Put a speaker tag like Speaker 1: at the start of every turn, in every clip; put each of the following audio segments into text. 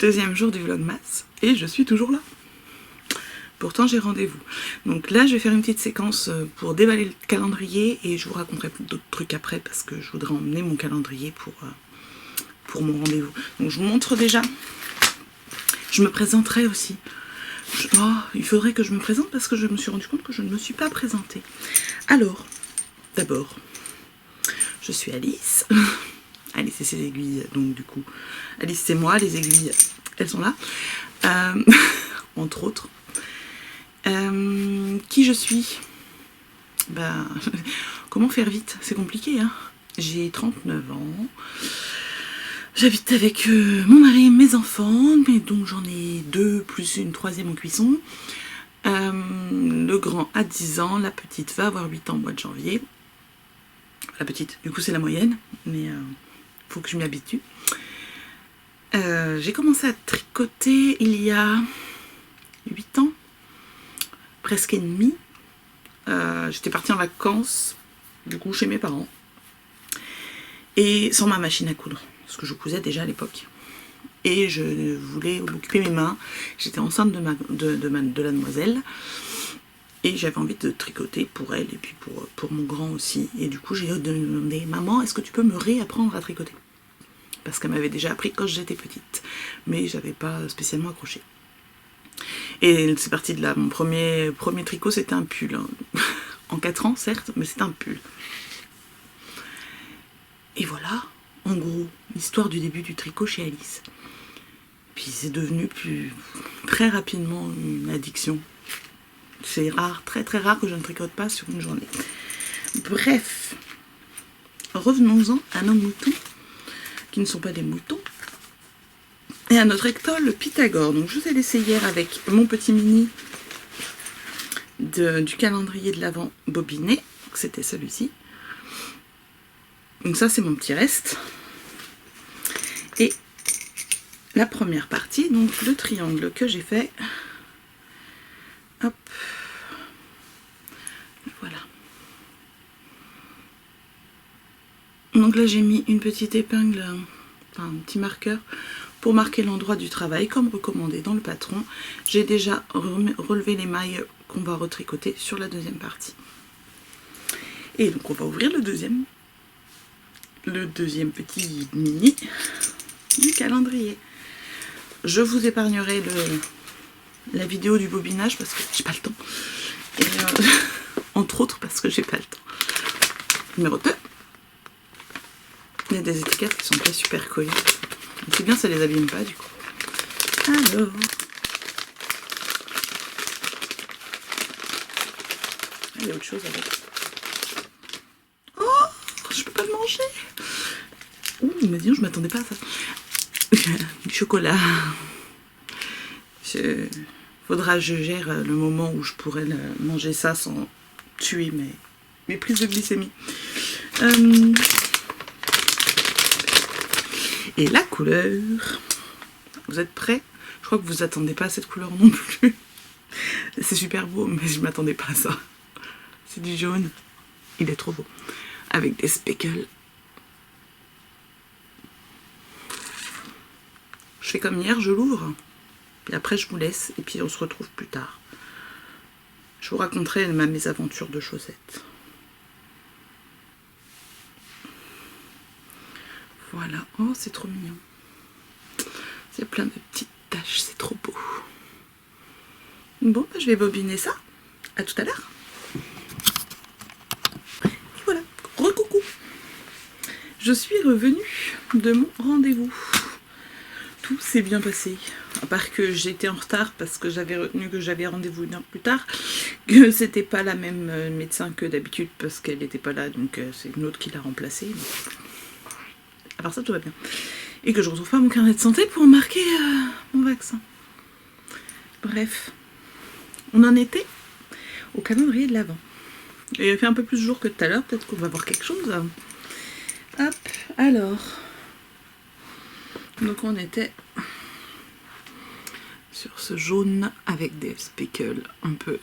Speaker 1: Deuxième jour du vlogmas et je suis toujours là. Pourtant j'ai rendez-vous. Donc là je vais faire une petite séquence pour déballer le calendrier et je vous raconterai d'autres trucs après parce que je voudrais emmener mon calendrier pour mon rendez-vous. Donc je vous montre déjà. Je me présenterai aussi. Il faudrait que je me présente parce que je me suis rendu compte que je ne me suis pas présentée. Alors, d'abord, je suis Alice. Alice et ses aiguilles, donc du coup, Alice c'est moi, les aiguilles, elles sont là, entre autres. Qui je suis? Comment faire vite? C'est compliqué, hein. J'ai 39 ans, j'habite avec mon mari et mes enfants, mais donc j'en ai 2 plus une troisième en cuisson. Le grand a 10 ans, la petite va avoir 8 ans au mois de janvier. La petite, du coup c'est la moyenne, mais faut que je m'y habitue. J'ai commencé à tricoter il y a 8 ans, presque et demi. J'étais partie en vacances, du coup chez mes parents, et sans ma machine à coudre, parce que je cousais déjà à l'époque. Et je voulais m'occuper mes mains, j'étais enceinte de la demoiselle, et j'avais envie de tricoter pour elle, et puis pour mon grand aussi. Et du coup j'ai demandé, maman, est-ce que tu peux me réapprendre à tricoter? Parce qu'elle m'avait déjà appris quand j'étais petite, mais j'avais pas spécialement accroché. Et c'est parti de là, mon premier tricot c'était un pull, hein. En 4 ans certes, mais c'est un pull. Et voilà, en gros, l'histoire du début du tricot chez Alice. Puis c'est devenu très rapidement une addiction. C'est rare, très très rare que je ne tricote pas sur une journée. Bref, revenons-en à nos moutons, qui ne sont pas des moutons, et à notre école Pythagore. Donc je vous ai laissé hier avec mon petit mini du calendrier de l'Avent bobiné, c'était celui-ci. Donc ça c'est mon petit reste. Et la première partie, donc le triangle que j'ai fait. Hop. Voilà. Donc là j'ai mis une petite épingle, enfin un petit marqueur pour marquer l'endroit du travail comme recommandé dans le patron. J'ai déjà relevé les mailles qu'on va retricoter sur la deuxième partie. Et donc on va ouvrir le deuxième petit mini du calendrier. Je vous épargnerai la vidéo du bobinage parce que j'ai pas le temps. Et entre autres parce que j'ai pas le temps. Numéro 2. Il y a des étiquettes qui sont pas super collées. C'est bien, ça les abîme pas du coup. Alors. Il y a autre chose avec. Oh, je peux pas le manger. Ouh, mais dis donc, je m'attendais pas à ça. Du chocolat. Faudra que je gère le moment où je pourrais manger ça sans tuer mes prises de glycémie. Et la couleur. Vous êtes prêts? Je crois que vous attendez pas à cette couleur non plus. C'est super beau, mais je m'attendais pas à ça. C'est du jaune. Il est trop beau. Avec des speckles. Je fais comme hier, je l'ouvre. Et après, je vous laisse. Et puis, on se retrouve plus tard. Je vous raconterai ma mésaventure de chaussettes. Voilà. Oh, c'est trop mignon. C'est plein de petites taches. C'est trop beau. Bon, je vais bobiner ça. À tout à l'heure. Et voilà. Recoucou. Je suis revenue de mon rendez-vous. Tout s'est bien passé. À part que j'étais en retard parce que j'avais retenu que j'avais rendez-vous 1 heure plus tard. Que c'était pas la même médecin que d'habitude parce qu'elle n'était pas là. Donc c'est une autre qui l'a remplacée. Donc, à part ça, tout va bien. Et que je retrouve pas mon carnet de santé pour marquer mon vaccin. Bref. On en était au calendrier de l'Avent. Il a fait un peu plus de jours que tout à l'heure. Peut-être qu'on va voir quelque chose. Hop. Alors. Donc on était sur ce jaune avec des speckles un peu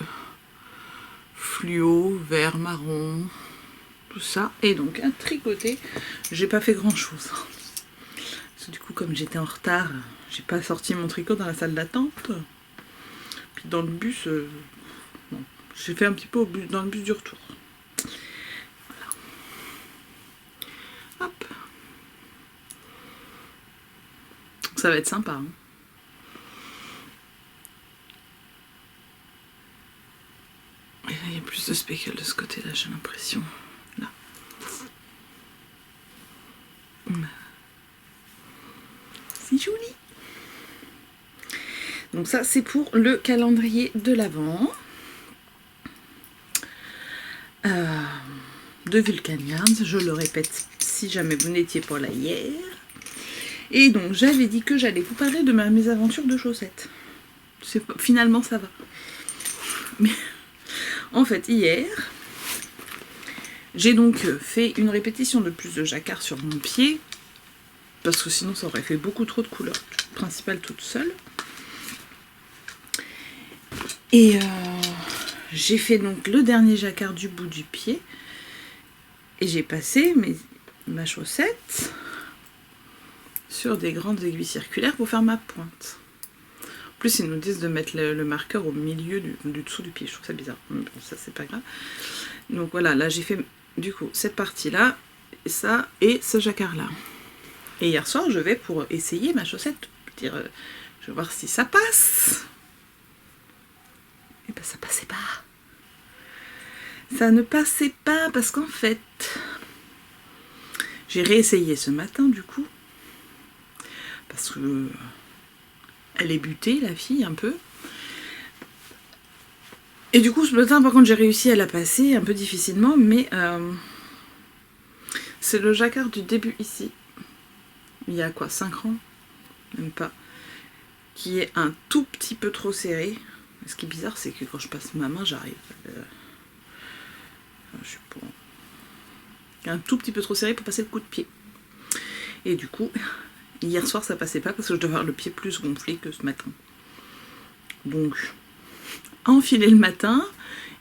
Speaker 1: fluo, vert, marron, tout ça. Et donc à tricoter, j'ai pas fait grand chose. que du coup, comme j'étais en retard, j'ai pas sorti mon tricot dans la salle d'attente. Puis dans le bus, non, j'ai fait un petit peu dans le bus du retour. Voilà. Hop. Ça va être sympa. Hein. Et là, il y a plus de speckle de ce côté-là, j'ai l'impression. Là. C'est joli. Donc ça, c'est pour le calendrier de l'Avent. De Vulcan Yarns, je le répète si jamais vous n'étiez pas là hier. Et donc j'avais dit que j'allais vous parler de ma mésaventure de chaussettes. Finalement ça va. Mais en fait hier, j'ai donc fait une répétition de plus de jacquard sur mon pied. Parce que sinon ça aurait fait beaucoup trop de couleurs principales toute seule. Et j'ai fait donc le dernier jacquard du bout du pied. Et j'ai passé ma chaussette sur des grandes aiguilles circulaires pour faire ma pointe. En plus, ils nous disent de mettre le marqueur au milieu du dessous du pied. Je trouve ça bizarre. Mais bon, ça, c'est pas grave. Donc voilà, là, j'ai fait du coup cette partie-là, ça et ce jacquard-là. Et hier soir, je vais pour essayer ma chaussette. Je vais voir si ça passe. Et ben, ça passait pas. Ça ne passait pas parce qu'en fait, j'ai réessayé ce matin du coup. Parce que elle est butée, la fille, un peu. Et du coup, ce matin, par contre, j'ai réussi à la passer un peu difficilement, mais c'est le jacquard du début ici. Il y a quoi, 5 ans? Même pas. Qui est un tout petit peu trop serré. Ce qui est bizarre, c'est que quand je passe ma main, j'arrive. Je sais pas. Un tout petit peu trop serré pour passer le coup de pied. Et du coup, hier soir, ça passait pas parce que je devais avoir le pied plus gonflé que ce matin. Donc, enfiler le matin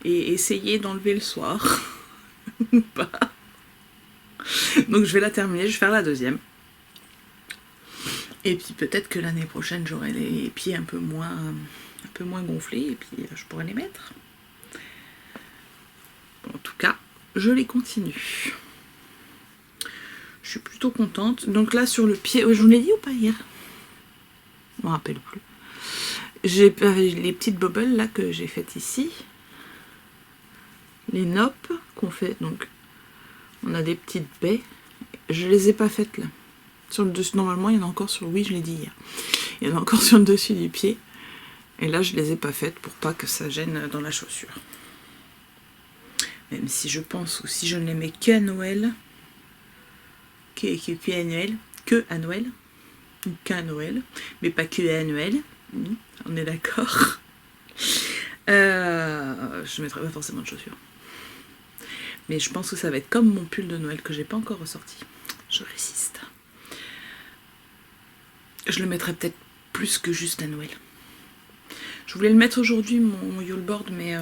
Speaker 1: et essayer d'enlever le soir. Ou pas. Donc, je vais la terminer, je vais faire la deuxième. Et puis peut-être que l'année prochaine, j'aurai les pieds un peu moins gonflés et puis je pourrai les mettre. En tout cas, je les continue. Je suis plutôt contente. Donc là, sur le pied... je vous l'ai dit ou pas hier? Je me rappelle plus. J'ai les petites bobbles là que j'ai faites ici. Les noppes qu'on fait. Donc, on a des petites baies. Je les ai pas faites là. Sur le dessus, normalement, il y en a encore sur... Oui, je l'ai dit hier. Il y en a encore sur le dessus du pied. Et là, je les ai pas faites pour pas que ça gêne dans la chaussure. Même si je pense, ou si je ne les mets qu'à Noël, qu'à Noël, mais pas que à Noël, on est d'accord. Je ne mettrai pas forcément de chaussures. Mais je pense que ça va être comme mon pull de Noël que j'ai pas encore ressorti. Je résiste. Je le mettrai peut-être plus que juste à Noël. Je voulais le mettre aujourd'hui, mon Yuleboard, mais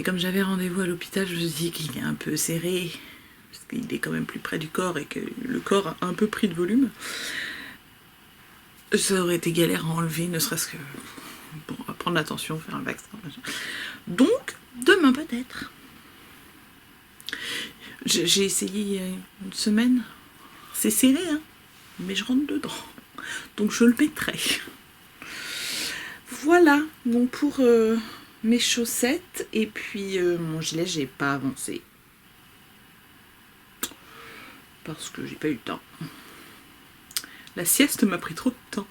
Speaker 1: comme j'avais rendez-vous à l'hôpital, je me suis dit qu'il est un peu serré, parce qu'il est quand même plus près du corps et que le corps a un peu pris de volume. Ça aurait été galère à enlever, ne serait-ce que bon, à prendre l'attention, faire un vaccin. Donc, demain peut-être. J'ai essayé il y a une semaine. C'est serré, hein, mais je rentre dedans. Donc je le mettrai. Voilà, donc pour mes chaussettes et puis mon gilet, j'ai pas avancé. Parce que j'ai pas eu le temps. La sieste m'a pris trop de temps.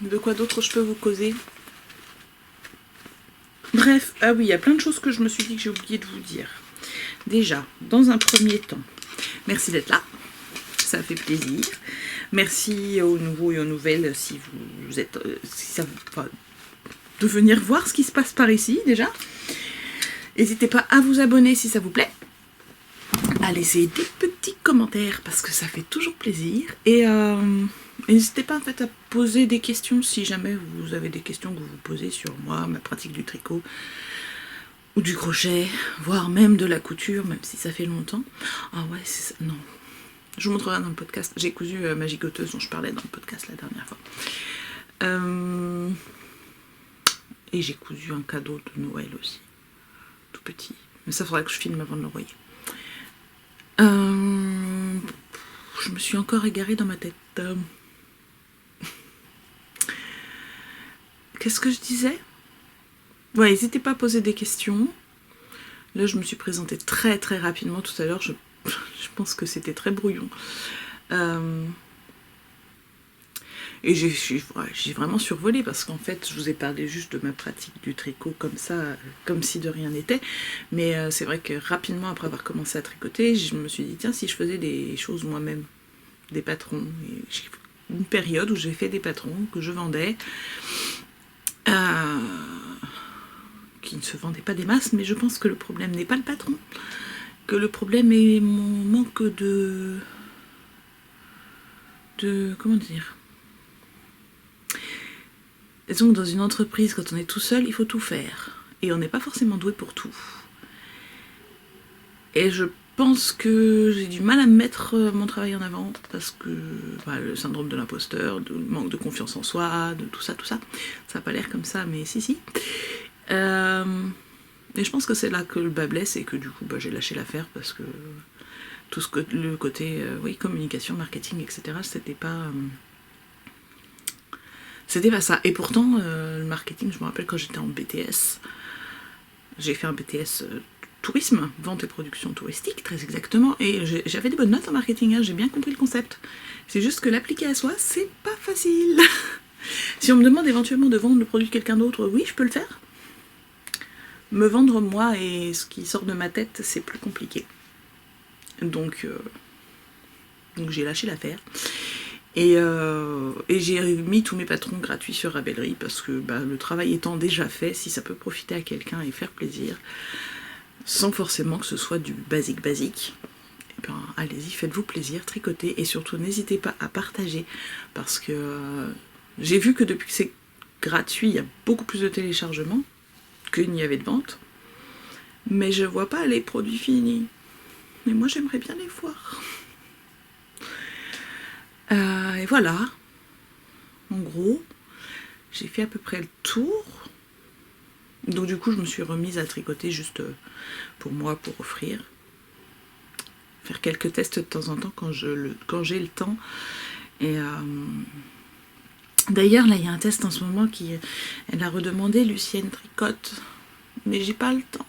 Speaker 1: De quoi d'autre je peux vous causer? Bref, ah oui, il y a plein de choses que je me suis dit que j'ai oublié de vous dire. Déjà, dans un premier temps, merci d'être là. Ça fait plaisir. Merci aux nouveaux et aux nouvelles si vous êtes... si ça vous... Enfin, de venir voir ce qui se passe par ici, déjà. N'hésitez pas à vous abonner si ça vous plaît. À laisser des petits commentaires parce que ça fait toujours plaisir. Et n'hésitez pas en fait à poser des questions si jamais vous avez des questions que vous vous posez sur moi, ma pratique du tricot. ou du crochet, voire même de la couture, même si ça fait longtemps. Ah ouais, c'est ça, non. Je vous montrerai dans le podcast. J'ai cousu ma gigoteuse dont je parlais dans le podcast la dernière fois. Et j'ai cousu un cadeau de Noël aussi, tout petit. Mais ça faudra que je filme avant de l'envoyer. Je me suis encore égarée dans ma tête. Qu'est-ce que je disais? Ouais, n'hésitez pas à poser des questions. Là, je me suis présentée très très rapidement tout à l'heure. Je pense que c'était très brouillon. Et j'ai vraiment survolé parce qu'en fait, je vous ai parlé juste de ma pratique du tricot comme ça, comme si de rien n'était. Mais c'est vrai que rapidement, après avoir commencé à tricoter, je me suis dit, tiens, si je faisais des choses moi-même, des patrons. Et j'ai une période où j'ai fait des patrons que je vendais, qui ne se vendaient pas des masses, mais je pense que le problème n'est pas le patron, que le problème est mon manque de comment dire. Disons que dans une entreprise, quand on est tout seul, il faut tout faire. Et on n'est pas forcément doué pour tout. Et je pense que j'ai du mal à mettre mon travail en avant, parce que le syndrome de l'imposteur, le manque de confiance en soi, de tout ça. Ça n'a pas l'air comme ça, mais si. Et je pense que c'est là que le bas blesse et que du coup j'ai lâché l'affaire parce que tout le côté communication, marketing, etc. C'était pas ça. Et pourtant le marketing, je me rappelle quand j'étais en BTS, j'ai fait un BTS tourisme, vente et production touristique très exactement, et j'avais des bonnes notes en marketing, hein, j'ai bien compris le concept. C'est juste que l'appliquer à soi, c'est pas facile. Si on me demande éventuellement de vendre le produit de quelqu'un d'autre, oui, je peux le faire. Me vendre moi et ce qui sort de ma tête, c'est plus compliqué. Donc j'ai lâché l'affaire. Et j'ai mis tous mes patrons gratuits sur Ravelry parce que le travail étant déjà fait, si ça peut profiter à quelqu'un et faire plaisir, sans forcément que ce soit du basique, et allez-y, faites-vous plaisir, tricotez, et surtout n'hésitez pas à partager parce que j'ai vu que depuis que c'est gratuit, il y a beaucoup plus de téléchargements qu'il n'y avait de vente, mais je vois pas les produits finis. Mais moi j'aimerais bien les voir. Et voilà. En gros, j'ai fait à peu près le tour. Donc du coup je me suis remise à tricoter juste pour moi, pour offrir. Faire quelques tests de temps en temps quand j'ai le temps. Et d'ailleurs là il y a un test en ce moment elle a redemandé, Lucienne tricote, mais j'ai pas le temps.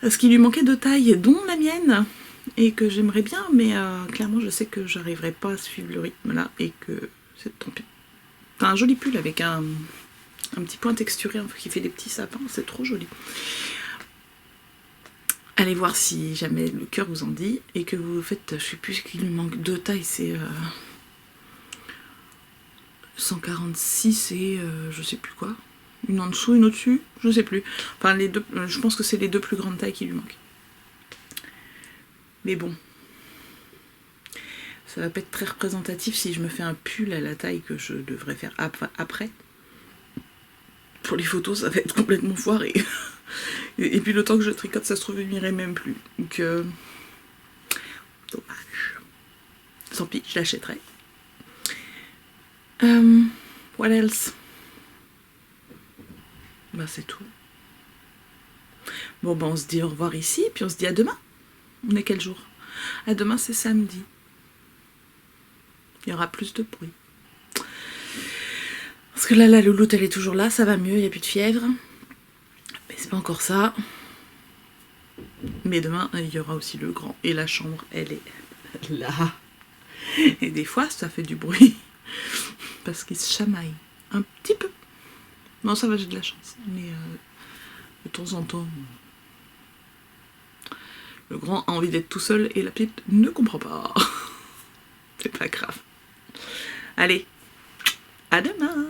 Speaker 1: Parce qu'il lui manquait de taille, dont la mienne, et que j'aimerais bien, mais clairement je sais que j'arriverai pas à suivre le rythme là, et que c'est tant pis. T'as un joli pull avec un petit point texturé qui fait des petits sapins, c'est trop joli. Allez voir si jamais le cœur vous en dit, et que vous faites, je sais plus qu'il lui manque de taille, c'est 146 et je sais plus quoi. Une en dessous, une au-dessus, je sais plus. Enfin, les deux, je pense que c'est les deux plus grandes tailles qui lui manquent. Mais bon. Ça va pas être très représentatif si je me fais un pull à la taille que je devrais faire après. Pour les photos, ça va être complètement foiré. Et puis le temps que je tricote, ça se trouve, il m'irait même plus. Donc, dommage. Tant pis, je l'achèterai. What else? C'est tout. Bon, on se dit au revoir ici, puis on se dit à demain. On est quel jour? À demain, c'est samedi. Il y aura plus de bruit. Parce que là, la louloute, elle est toujours là, ça va mieux, il n'y a plus de fièvre. Mais c'est pas encore ça. Mais demain, il y aura aussi le grand. Et la chambre, elle est là. Et des fois, ça fait du bruit. Parce qu'il se chamaille. Un petit peu. Non, ça va, j'ai de la chance. Mais de temps en temps, le grand a envie d'être tout seul et la petite ne comprend pas. C'est pas grave. Allez, à demain!